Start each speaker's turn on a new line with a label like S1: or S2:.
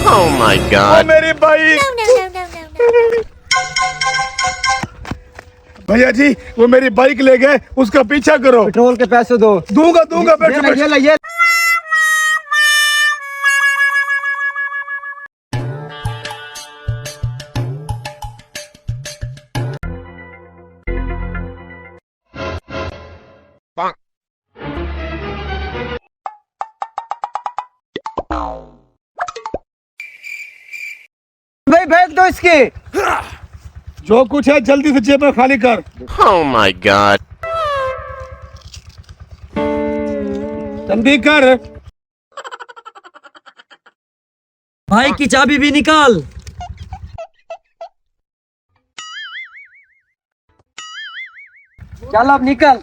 S1: Oh my
S2: वो
S1: god.
S2: मेरी bike.
S3: No, no, no, no, no, no.
S2: भैया जी वो मेरी बाइक ले गए, उसका पीछा करो।
S4: पेट्रोल के पैसे दो।
S2: दूंगा दूंगा, बैठो बैठो।
S4: ये ले ये। भाई भेज दो इसकी।
S2: जो कुछ है जल्दी से जेब में खाली कर।
S1: Oh my god.
S2: जल्दी कर।
S4: भाई की चाबी भी निकाल। चल अब निकल।